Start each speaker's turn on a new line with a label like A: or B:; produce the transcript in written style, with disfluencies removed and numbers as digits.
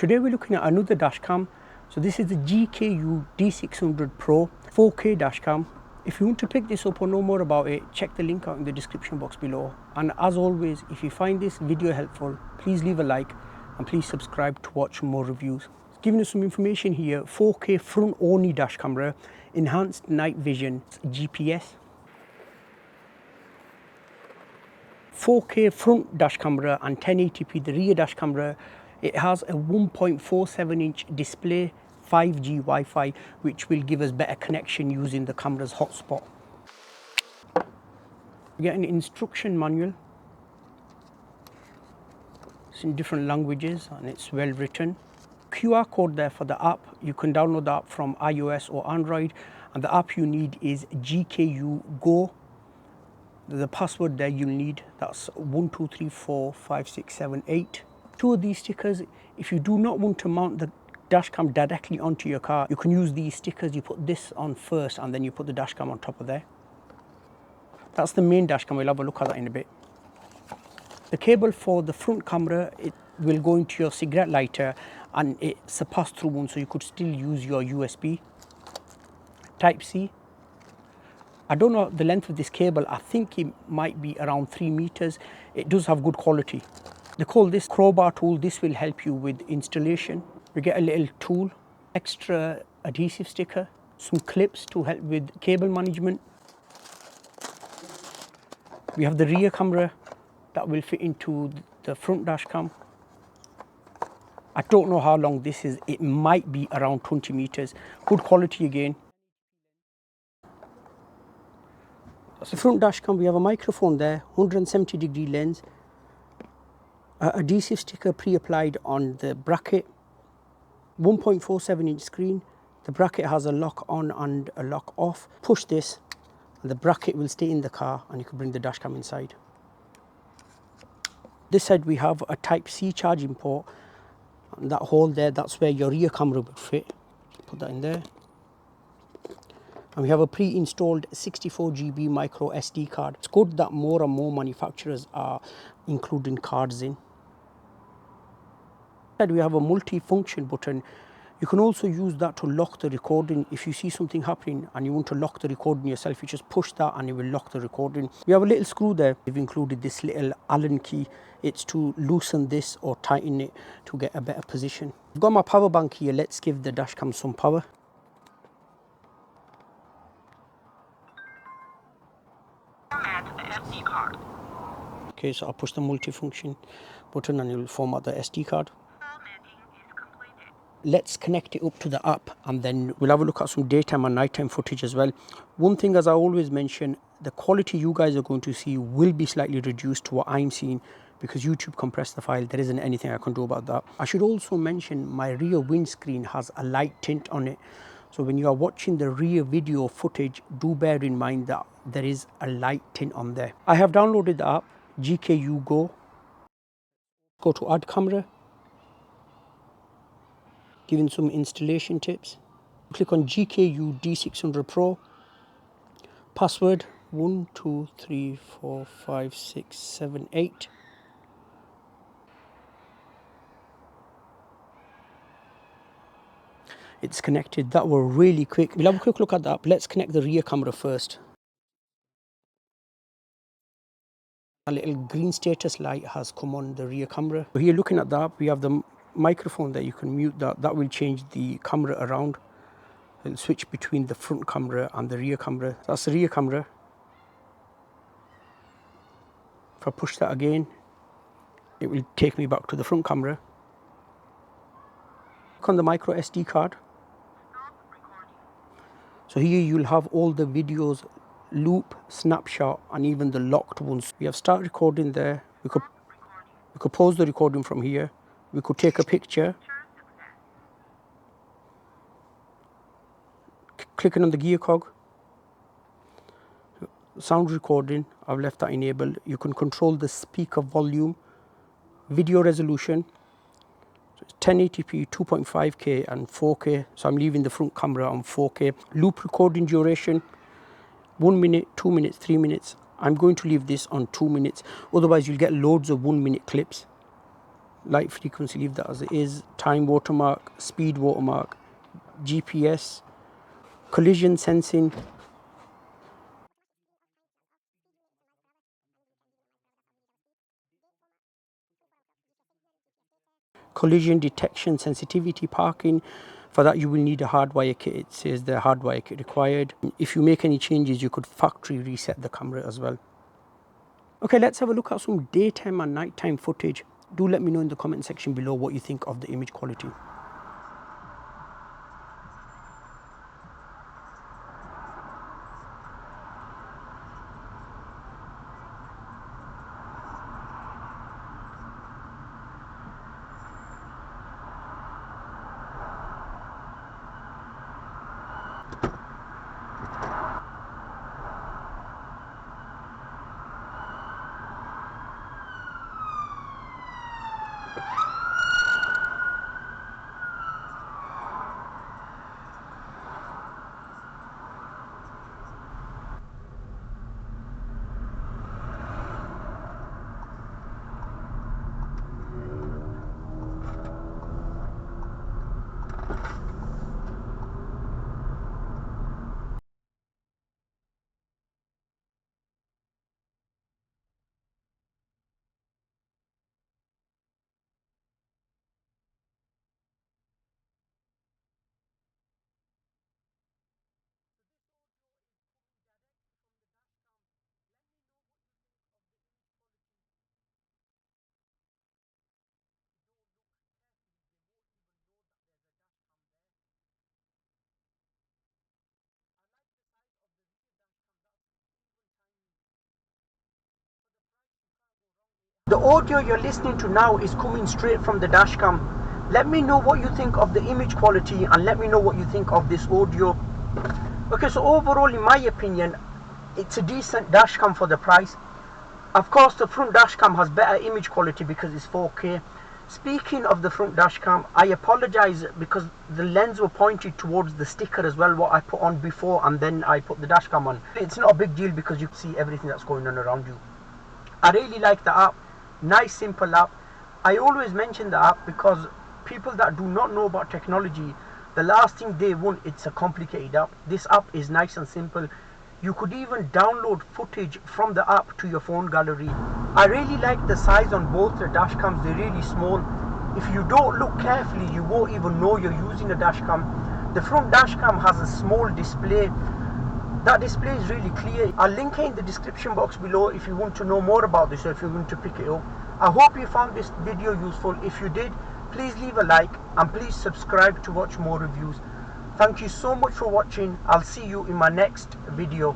A: Today we're looking at another dashcam. So this is the GKU D600 Pro 4K dashcam. If you want to pick this up or know more about it, check the link out in the description box below. And as always, if you find this video helpful, please leave a like and please subscribe to watch more reviews. Giving us some information here: 4K front only dash camera, enhanced night vision, GPS. 4K front dash camera and 1080p the rear dash camera. It has a 1.47-inch display, 5G Wi-Fi, which will give us better connection using the camera's hotspot. We get an instruction manual. It's in different languages and it's well written. QR code there for the app. You can download the app from iOS or Android, and the app you need is GKU Go. The password there you'll need, that's 12345678. Two of these stickers. If you do not want to mount the dashcam directly onto your car, you can use these stickers. You put this on first and then you put the dashcam on top of there. That's the main dashcam. We'll have a look at that in a bit. The cable for the front camera, it will go into your cigarette lighter, and it's a pass-through one, so you could still use your USB. Type-C. I don't know the length of this cable. I think it might be around 3 meters. It does have good quality. They call this crowbar tool. This will help you with installation. We get a little tool, extra adhesive sticker, some clips to help with cable management. We have the rear camera that will fit into the front dash cam. I don't know how long this is. It might be around 20 meters. Good quality again. That's the front dash cam. We have a microphone there, 170-degree lens, adhesive sticker pre-applied on the bracket, 1.47-inch screen. The bracket has a lock on and a lock off. Push this and the bracket will stay in the car and you can bring the dashcam inside. This side we have a Type-C charging port, and that hole there, that's where your rear camera would fit. Put that in there. And we have a pre-installed 64GB micro SD card. It's good that more and more manufacturers are including cards in. We have a multi-function button. You can also use that to lock the recording. If you see something happening and you want to lock the recording yourself, you just push that and it will lock the recording. We have a little screw there. We've included this little Allen key. It's to loosen this or tighten it to get a better position. I've got my power bank here. Let's give the dashcam some power. Okay, so I'll push the multi-function button and it will format the SD card. Let's connect it up to the app and then we'll have a look at some daytime and nighttime footage as well. One thing, as I always mention, the quality you guys are going to see will be slightly reduced to what I'm seeing because YouTube compressed the file. There isn't anything I can do about that. I should also mention my rear windscreen has a light tint on it. So when you are watching the rear video footage, do bear in mind that there is a light tint on there. I have downloaded the app, GKU Go. Go to add camera. Giving some installation tips. Click on GKU D600 Pro. Password 12345678. It's connected. That were really quick. We'll have a quick look at the app. Let's connect the rear camera first. A little green status light has come on the rear camera. Here, looking at the app, we have the microphone there. You can mute that. That will change the camera around. It'll switch between the front camera and the rear camera. That's the rear camera. If I push that again, it will take me back to the front camera. Click on the micro SD card. So here you'll have all the videos, loop, snapshot, and even the locked ones. We have start recording there. We could pause the recording from here. We could take a picture. Clicking on the gear cog. Sound recording, I've left that enabled. You can control the speaker volume, video resolution. So it's 1080p, 2.5K and 4K. So I'm leaving the front camera on 4K. Loop recording duration, 1 minute, 2 minutes, 3 minutes. I'm going to leave this on 2 minutes. Otherwise you'll get loads of 1 minute clips. light frequency, leave that as it is. Time watermark, speed watermark, GPS, collision sensing, collision detection, sensitivity, parking. For that you will need a hardwire kit. It says the hardwire kit required. If you make any changes, you could factory reset the camera as well. Okay, let's have a look at some daytime and nighttime footage. Do let me know in the comment section below what you think of the image quality. The audio you're listening to now is coming straight from the dashcam. Let me know what you think of the image quality and let me know what you think of this audio. Okay, so overall, in my opinion, it's a decent dashcam for the price. Of course, the front dashcam has better image quality because it's 4K. Speaking of the front dashcam, I apologize because the lens were pointed towards the sticker as well, what I put on before and then I put the dashcam on. It's not a big deal because you can see everything that's going on around you. I really like the app. Nice simple app. I always mention the app because people that do not know about technology, the last thing they want, it's a complicated app. This app is nice and simple. You could even download footage from the app to your phone gallery. I really like the size on both the dash cams. They're really small. If you don't look carefully, you won't even know you're using a dash cam. The front dash cam has a small display. That display is really clear. I'll link it in the description box below if you want to know more about this or if you want to pick it up. I hope you found this video useful. If you did, please leave a like and please subscribe to watch more reviews. Thank you so much for watching. I'll see you in my next video.